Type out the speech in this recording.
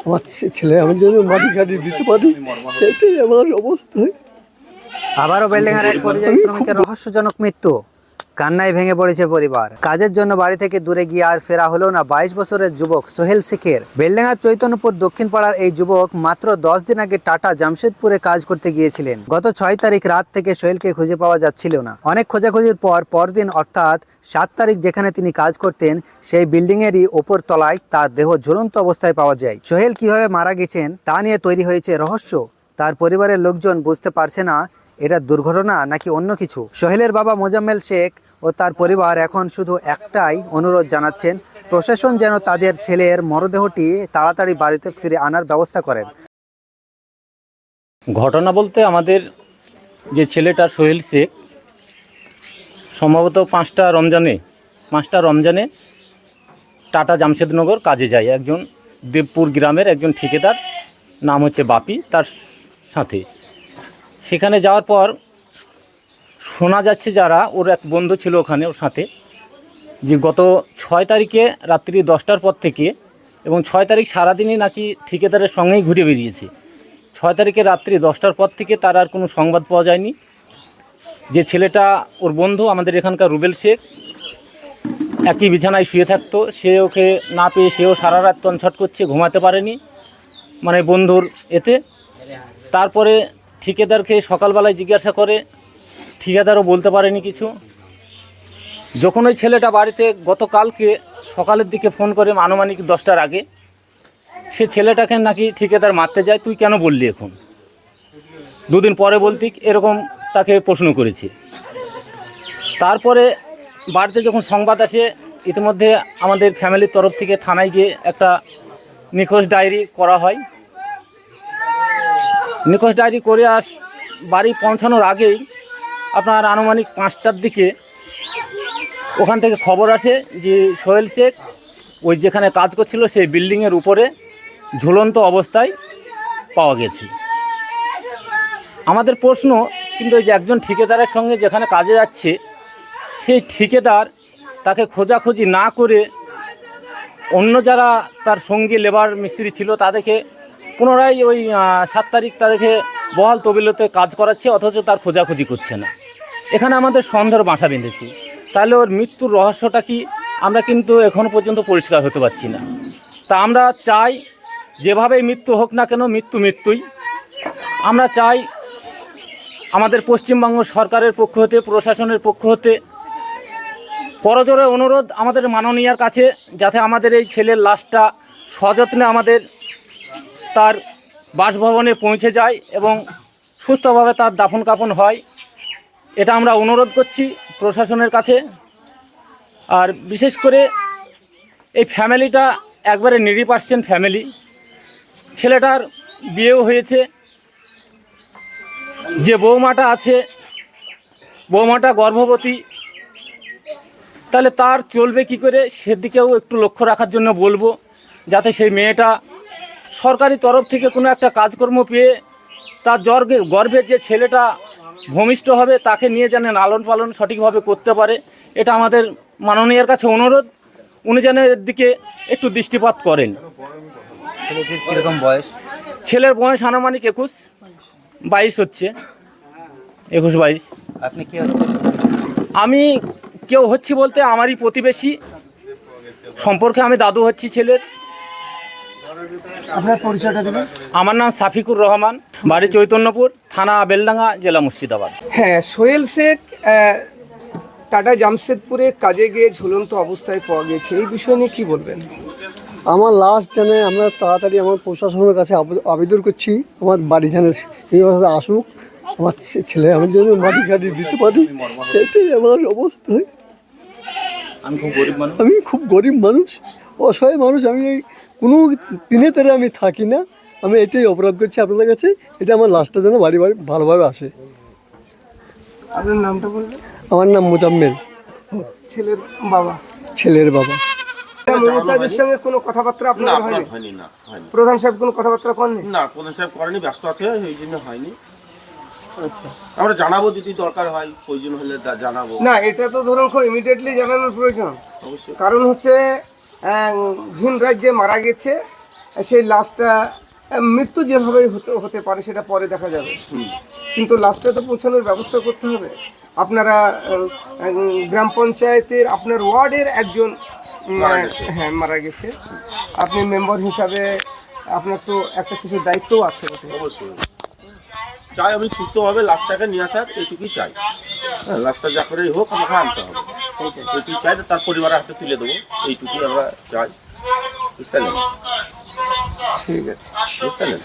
আমার ছেলে আমি যেন মাটি কাটি দিতে পারি, এটাই আমার অবস্থা। আবারও বেলডাঙ্গার এক পরিযায়ী শ্রমিকের রহস্যজনক মৃত্যু। কান্নায় ভেঙে পড়েছে পরিবার। কাজের জন্য বাড়ি থেকে দূরে গিয়ে আর ফেরা হলো না 22 বছরের যুবক সোহেল শেখের। বেলডাঙ্গার চৈতন্যপুর দক্ষিণ পাড়ার এই যুবক মাত্র 10 দিন আগে টাটা জামশেদপুরে কাজ করতে গিয়েছিলেন। গত 6 তারিখ রাত থেকে সোহেলকে খুঁজে পাওয়া যাচ্ছিল না। অনেক খোঁজাখুঁজির পর পরদিন অর্থাৎ 7 তারিখ যেখানে তিনি কাজ করতেন সেই বিল্ডিংয়েরই ওপর তলায় তার দেহ ঝুলন্ত অবস্থায় পাওয়া যায়। সোহেল কিভাবে মারা গেছেন তা নিয়ে তৈরি হয়েছে রহস্য। তার পরিবারের লোকজন বুঝতে পারছে না এটা দুর্ঘটনা নাকি অন্য কিছু। সোহেলের বাবা মোজাম্মেল শেখ ও তার পরিবার এখন শুধু একটাই অনুরোধ জানাচ্ছেন, প্রশাসন যেন তাদের ছেলের মরদেহটি তাড়াতাড়ি বাড়িতে ফিরে আনার ব্যবস্থা করেন। ঘটনা বলতে আমাদের যে ছেলেটা সোহেল শেখ সম্ভবত 5টা রমজানে টাটা জামশেদনগর কাজে যায়। একজন দেবপুর গ্রামের একজন ঠিকাদার, নাম হচ্ছে বাপি, তার সাথে সেখানে যাওয়ার পর শোনা যাচ্ছে যারা ওর এক বন্ধু ছিল ওখানে ওর সাথে, যে গত 6 তারিখে রাত্রি 10টার পর থেকে এবং 6 তারিখ সারাদিনই নাকি ঠিকাদারের সঙ্গেই ঘুরে বেরিয়েছে। 6 তারিখে রাত্রি 10টার পর থেকে তার আর কোনো সংবাদ পাওয়া যায়নি। যে ছেলেটা ওর বন্ধু আমাদের এখানকার রুবেল শেখ একই বিছানায় শুয়ে থাকতো, সে ওকে না পেয়ে সেও সারা রাত তনছট করছে, ঘুমাতে পারেনি মানে বন্ধুর এতে। তারপরে ঠিকাদারকে সকালবেলায় জিজ্ঞাসা করে, ঠিকাদারও বলতে পারেনি কিছু। যখন ওই ছেলেটা বাড়িতে গতকালকে সকালের দিকে ফোন করে আনুমানিক 10টার আগে, সে ছেলেটাকে নাকি ঠিকাদার মারতে যায়, তুই কেন বললি এখন, 2 দিন পরে বলতি, এরকম তাকে প্রশ্ন করেছে। তারপরে বাড়িতে যখন সংবাদ আসে, ইতিমধ্যে আমাদের ফ্যামিলির তরফ থেকে থানায় গিয়ে একটা নিখোঁজ ডায়েরি করা হয়। নিখোঁজ ডায়েরি করে বাড়ি পৌঁছানোর আগেই আপনার আনুমানিক 5টার দিকে ওখান থেকে খবর আসে যে সোহেল শেখ ওই যেখানে কাজ করছিল সেই বিল্ডিংয়ের উপরে ঝুলন্ত অবস্থায় পাওয়া গেছে। আমাদের প্রশ্ন, কিন্তু ওই যে একজন ঠিকাদারের সঙ্গে যেখানে কাজে যাচ্ছে সেই ঠিকাদার তাকে খোঁজাখুঁজি না করে অন্য যারা তার সঙ্গী লেবার মিস্ত্রি ছিল তাদেরকে পুনরায় ওই 7 তারিখ তাদেরকে বহাল তবিলতে কাজ করাচ্ছে, অথচ তার খোঁজাখুঁজি করছে না। এখানে আমাদের সন্দেহের বাসা বেঁধেছি। তাহলে ওর মৃত্যুর রহস্যটা কি, আমরা কিন্তু এখনও পর্যন্ত পরিষ্কার হতে পারছি না। তা আমরা চাই যেভাবেই মৃত্যু হোক না কেন, মৃত্যুই। আমরা চাই আমাদের পশ্চিমবঙ্গ সরকারের পক্ষ হতে, প্রশাসনের পক্ষ হতে করজোরে অনুরোধ আমাদের মাননীয়ার কাছে, যাতে আমাদের এই ছেলের লাশটা সযত্নে আমাদের তার বাসভবনে পৌঁছে যায় এবং সুস্থভাবে তার দাফন কাফন হয়। এটা আমরা অনুরোধ করছি প্রশাসনের কাছে। আর বিশেষ করে এই ফ্যামিলিটা একবারে নিরীহ ফ্যামিলি। ছেলেটার বিয়েও হয়েছে, যে বৌমাটা আছে বৌমাটা গর্ভবতী, তাহলে তার চলবে কি করে সেদিকেও একটু লক্ষ্য রাখার জন্য বলবো, যাতে সেই মেয়েটা সরকারি তরফ থেকে কোনো একটা কাজকর্ম পেয়ে তার গর্ভে যে ছেলেটা ভূমিষ্ঠ হবে তাকে নিয়ে যেন লালন পালন সঠিকভাবে করতে পারে। এটা আমাদের মাননীয়ের কাছে অনুরোধ, উনি যেন এর দিকে একটু দৃষ্টিপাত করেন। কিরকম বয়স? ছেলের বয়স আনুমানিক 22 হচ্ছে, 21-22। আপনি কি? আমি কেউ হচ্ছি বলতে আমারই প্রতিবেশী সম্পর্কে, আমি দাদু হচ্ছি ছেলের। আপনার পরিচয়টা দেবেন? আমার নাম সাফিকুর রহমান, বাড়ি চৈতন্যপুর, থানা বেলডাঙ্গা, জেলা মুর্শিদাবাদ। হ্যাঁ, সোহেল শেখ টাটা জামশেদপুরে কাজে গিয়ে ঝুলন্ত অবস্থায় পাওয়া গেছে, এই বিষয় নিয়ে কী বলবেন? আমার লাশ জানে আমরা তাড়াতাড়ি আমার প্রশাসনের কাছে আবেদন করছি, আমার বাড়ি জানে এইভাবে আসুক, আমার ছেলে আমি যেন মাটি কাটি দিতে পারি, এটাই আমার অবস্থা। আমি খুব গরিব মানুষ, অসহায় মানুষ। আমি এই কোনো দিনে তারে আমি থাকি না। আমি এটাই অপরাধ করছি আপনাদের কাছে, এটা আমার লাশটা যেন বাড়ি ভালোভাবে আসে। আপনার নামটা বলবেন? আমার নাম মোজাম্মেল। ছেলের বাবা? ছেলের বাবা। মমতাজের সঙ্গে কোনো কথাবার্তা আপনার হয়নি? না, হয়নি। প্রধান সাহেব কোনো কথাবার্তা করেননি? না, প্রধান সাহেব করেনি, ব্যস্ত আছে, এই জন্য হয়নি। আচ্ছা, আমরা জানাবো যদি দরকার হয়, প্রয়োজন হলে জানাবো। না, এটা তো ধরুন খুব ইমিডিয়েটলি জানানোর প্রয়োজন। অবশ্যই। কারণ হচ্ছে ভিন রাজ্যে মারা গেছে, সেই লাশটা মৃত্যু যেভাবে হতে পারে সেটা পরে দেখা যাবে, কিন্তু লাশটা তো পৌঁছানোর ব্যবস্থা করতে হবে। আপনারা গ্রাম পঞ্চায়েতের আপনার ওয়ার্ডের একজন হ্যাঁ মারা গেছে, আপনি মেম্বার হিসাবে আপনার তো একটা কিছু দায়িত্বও আছে বটে। অবশ্যই চাই আমি সুস্থভাবে লাশটাকে নিয়ে আসার এইটুকুই চাই। হ্যাঁ, লাশটা যা করেই হোক আমাকে আনতে হবে, এইটুকুই চাই, তার পরিবারের হাতে তুলে দেবো, এইটুকুই আমরা চাই। বুঝতে পারলেন? ঠিক আছে। বুঝতে পারলেন?